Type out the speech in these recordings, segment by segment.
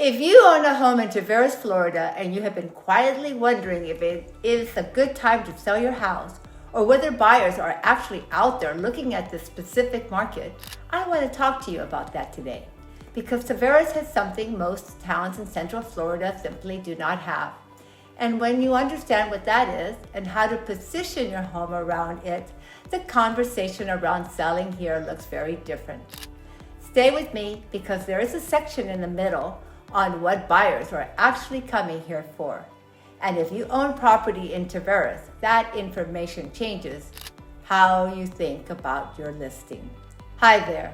If you own a home in Tavares, Florida, and you have been quietly wondering if it is a good time to sell your house, or whether buyers are actually out there looking at this specific market, I want to talk to you about that today. Because Tavares has something most towns in Central Florida simply do not have. And when you understand what that is and how to position your home around it, the conversation around selling here looks very different. Stay with me because there is a section in the middle on what buyers are actually coming here for. And if you own property in Tavares, that information changes how you think about your listing. Hi there,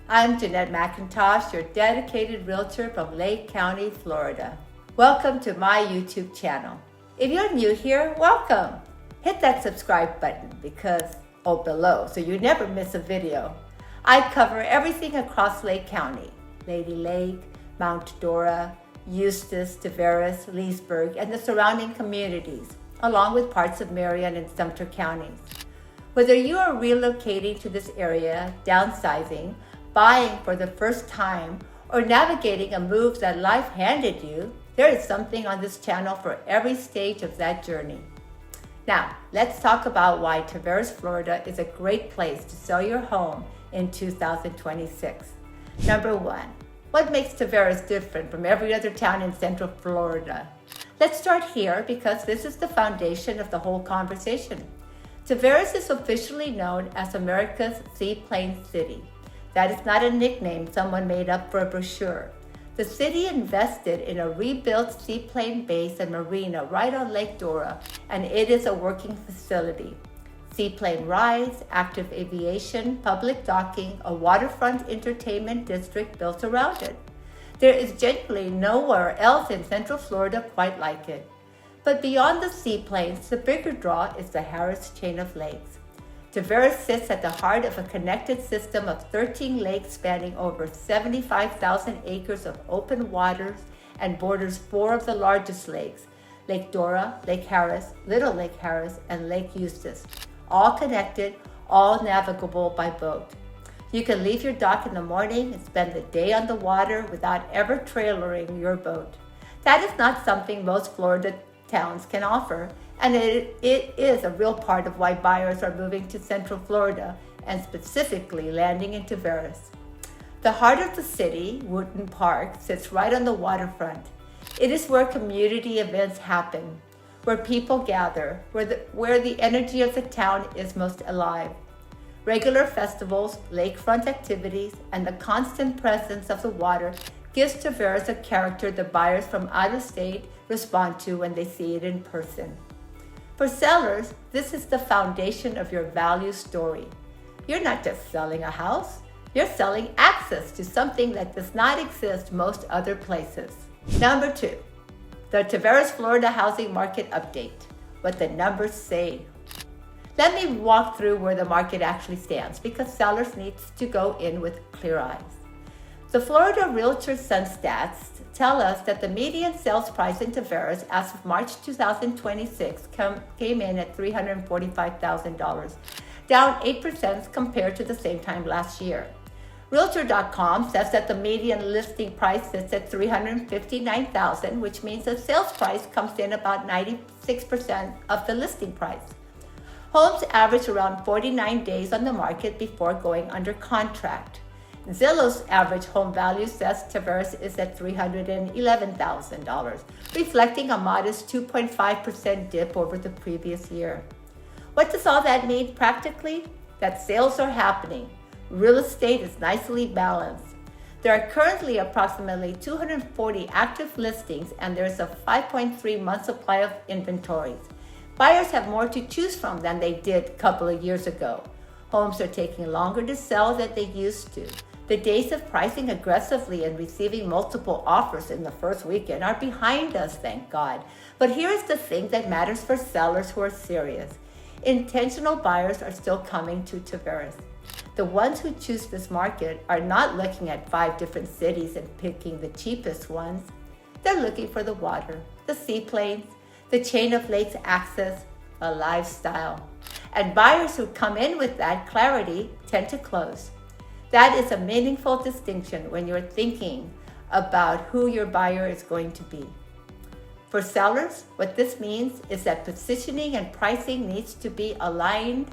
I'm Jeannette McIntosh, your dedicated realtor from Lake County, Florida. Welcome to my YouTube channel. If you're new here, welcome. Hit that subscribe button below so you never miss a video. I cover everything across Lake County, Lady Lake, Mount Dora, Eustis, Tavares, Leesburg, and the surrounding communities, along with parts of Marion and Sumter counties. Whether you are relocating to this area, downsizing, buying for the first time, or navigating a move that life handed you, there is something on this channel for every stage of that journey. Now, let's talk about why Tavares, Florida is a great place to sell your home in 2026. Number one, what makes Tavares different from every other town in Central Florida? Let's start here because this is the foundation of the whole conversation. Tavares is officially known as America's Seaplane City. That is not a nickname someone made up for a brochure. The city invested in a rebuilt seaplane base and marina right on Lake Dora, and it is a working facility. Seaplane rides, active aviation, public docking, a waterfront entertainment district built around it. There is genuinely nowhere else in Central Florida quite like it. But beyond the seaplanes, the bigger draw is the Harris chain of lakes. Tavares sits at the heart of a connected system of 13 lakes spanning over 75,000 acres of open waters and borders 4 of the largest lakes, Lake Dora, Lake Harris, Little Lake Harris, and Lake Eustis. All connected, all navigable by boat. You can leave your dock in the morning and spend the day on the water without ever trailering your boat. That is not something most Florida towns can offer, and it is a real part of why buyers are moving to Central Florida and specifically landing in Tavares. The heart of the city, Wooten Park, sits right on the waterfront. It is where community events happen, where people gather, where the energy of the town is most alive. Regular festivals, lakefront activities, and the constant presence of the water gives Tavares a character the buyers from out of state respond to when they see it in person. For sellers, this is the foundation of your value story. You're not just selling a house, you're selling access to something that does not exist most other places. Number 2. The Tavares, Florida housing market update, what the numbers say. Let me walk through where the market actually stands because sellers need to go in with clear eyes. The Florida Realtor Sun stats tell us that the median sales price in Tavares as of March 2026 came in at $345,000, down 8% compared to the same time last year. Realtor.com says that the median listing price sits at $359,000, which means the sales price comes in about 96% of the listing price. Homes average around 49 days on the market before going under contract. Zillow's average home value says Tavares is at $311,000, reflecting a modest 2.5% dip over the previous year. What does all that mean practically? That sales are happening. Real estate is nicely balanced. There are currently approximately 240 active listings and there's a 5.3 month supply of inventories. Buyers have more to choose from than they did a couple of years ago. Homes are taking longer to sell than they used to. The days of pricing aggressively and receiving multiple offers in the first weekend are behind us, thank God. But here's the thing that matters for sellers who are serious. Intentional buyers are still coming to Tavares. The ones who choose this market are not looking at 5 different cities and picking the cheapest ones. They're looking for the water, the seaplanes, the chain of lakes access, a lifestyle. And buyers who come in with that clarity tend to close. That is a meaningful distinction when you're thinking about who your buyer is going to be. For sellers, what this means is that positioning and pricing needs to be aligned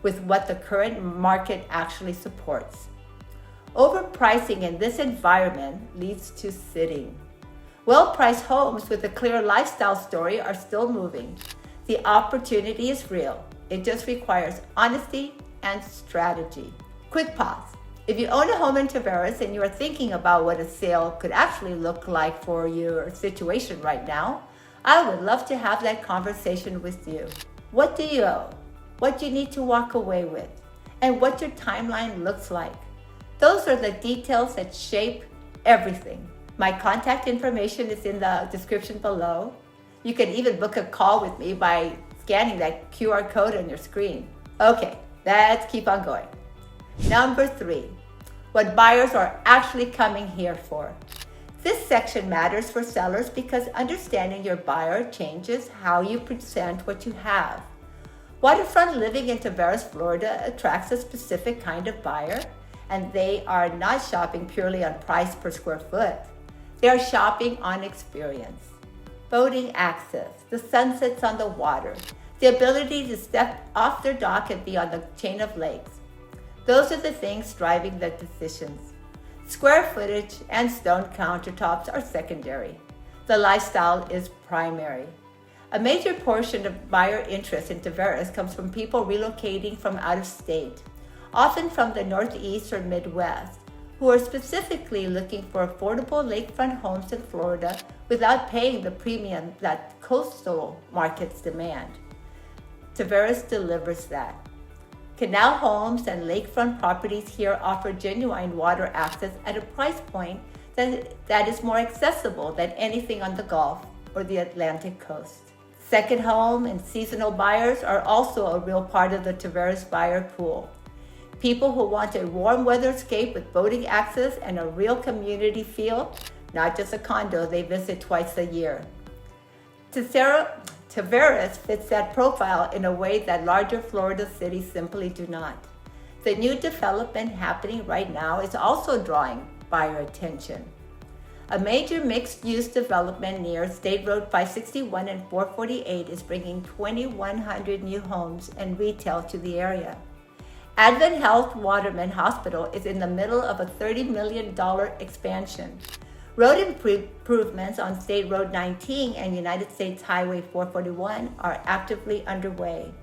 with what the current market actually supports. Overpricing in this environment leads to sitting. Well-priced homes with a clear lifestyle story are still moving. The opportunity is real. It just requires honesty and strategy. Quick pause. If you own a home in Tavares and you are thinking about what a sale could actually look like for your situation right now, I would love to have that conversation with you. What do you owe? What do you need to walk away with? And what your timeline looks like? Those are the details that shape everything. My contact information is in the description below. You can even book a call with me by scanning that QR code on your screen. Okay, let's keep on going. Number 3, what buyers are actually coming here for. This section matters for sellers because understanding your buyer changes how you present what you have. Waterfront living in Tavares, Florida attracts a specific kind of buyer, and they are not shopping purely on price per square foot. They are shopping on experience. Boating access, the sunsets on the water, the ability to step off their dock and be on the chain of lakes. Those are the things driving the decisions. Square footage and stone countertops are secondary. The lifestyle is primary. A major portion of buyer interest in Tavares comes from people relocating from out of state, often from the Northeast or Midwest, who are specifically looking for affordable lakefront homes in Florida without paying the premium that coastal markets demand. Tavares delivers that. Canal homes and lakefront properties here offer genuine water access at a price point that is more accessible than anything on the Gulf or the Atlantic coast. Second home and seasonal buyers are also a real part of the Tavares buyer pool. People who want a warm weatherscape with boating access and a real community feel, not just a condo they visit twice a year. Tavares fits that profile in a way that larger Florida cities simply do not. The new development happening right now is also drawing buyer attention. A major mixed-use development near State Road 561 and 448 is bringing 2,100 new homes and retail to the area. Advent Health Waterman Hospital is in the middle of a $30 million expansion. Road improvements on State Road 19 and United States Highway 441 are actively underway.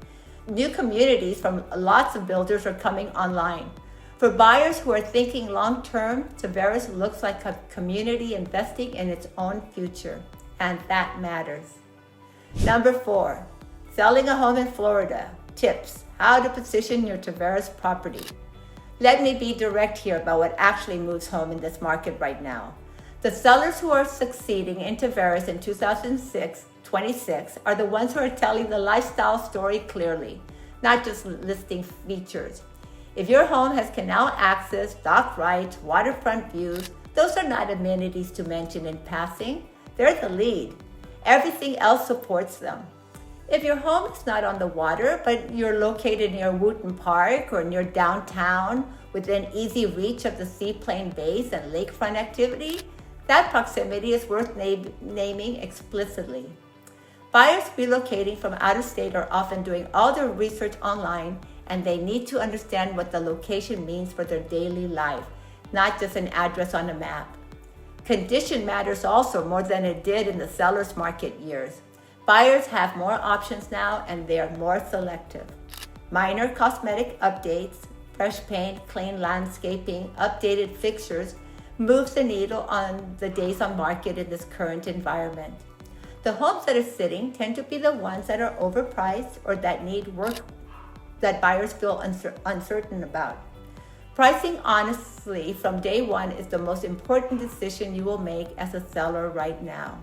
New communities from lots of builders are coming online. For buyers who are thinking long-term, Tavares looks like a community investing in its own future, and that matters. Number 4, selling a home in Florida. Tips: how to position your Tavares property. Let me be direct here about what actually moves home in this market right now. The sellers who are succeeding in Tavares in 2026 are the ones who are telling the lifestyle story clearly, not just listing features. If your home has canal access, dock rights, waterfront views, those are not amenities to mention in passing. They're the lead. Everything else supports them. If your home is not on the water, but you're located near Wooten Park or near downtown within easy reach of the seaplane bays and lakefront activity, that proximity is worth naming explicitly. Buyers relocating from out of state are often doing all their research online, and they need to understand what the location means for their daily life, not just an address on a map. Condition matters also more than it did in the seller's market years. Buyers have more options now, and they are more selective. Minor cosmetic updates, fresh paint, clean landscaping, updated fixtures moves the needle on the days on market in this current environment. The homes that are sitting tend to be the ones that are overpriced or that need work that buyers feel uncertain about. Pricing honestly from day one is the most important decision you will make as a seller right now.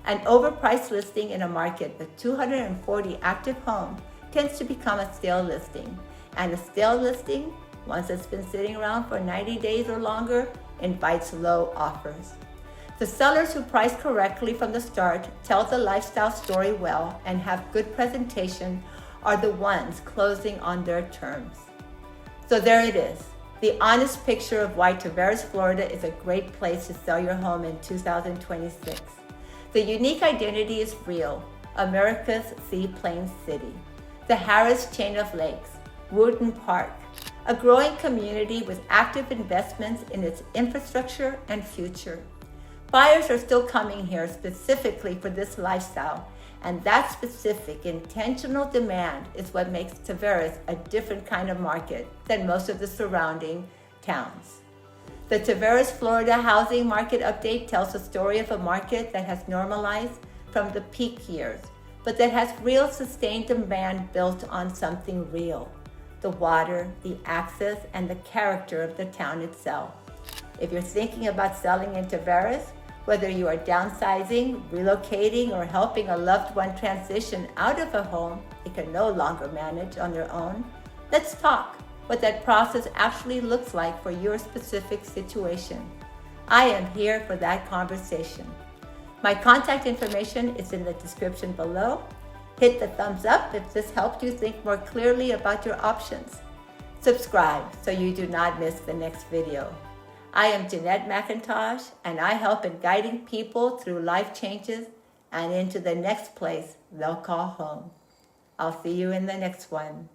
An overpriced listing in a market with 240 active homes tends to become a stale listing. And a stale listing, once it's been sitting around for 90 days or longer, invites low offers. The sellers who price correctly from the start, tell the lifestyle story well, and have good presentation are the ones closing on their terms. So there it is. The honest picture of why Tavares, Florida is a great place to sell your home in 2026. The unique identity is real. America's Seaplain City, the Harris Chain of Lakes, Woodland Park, a growing community with active investments in its infrastructure and future. Buyers are still coming here specifically for this lifestyle, and that specific intentional demand is what makes Tavares a different kind of market than most of the surrounding towns. The Tavares, Florida housing market update tells the story of a market that has normalized from the peak years, but that has real sustained demand built on something real: the water, the access, and the character of the town itself. If you're thinking about selling in Tavares, whether you are downsizing, relocating, or helping a loved one transition out of a home they can no longer manage on their own, let's talk what that process actually looks like for your specific situation. I am here for that conversation. My contact information is in the description below. Hit the thumbs up if this helped you think more clearly about your options. Subscribe so you do not miss the next video. I am Jeannette McIntosh, and I help in guiding people through life changes and into the next place they'll call home. I'll see you in the next one.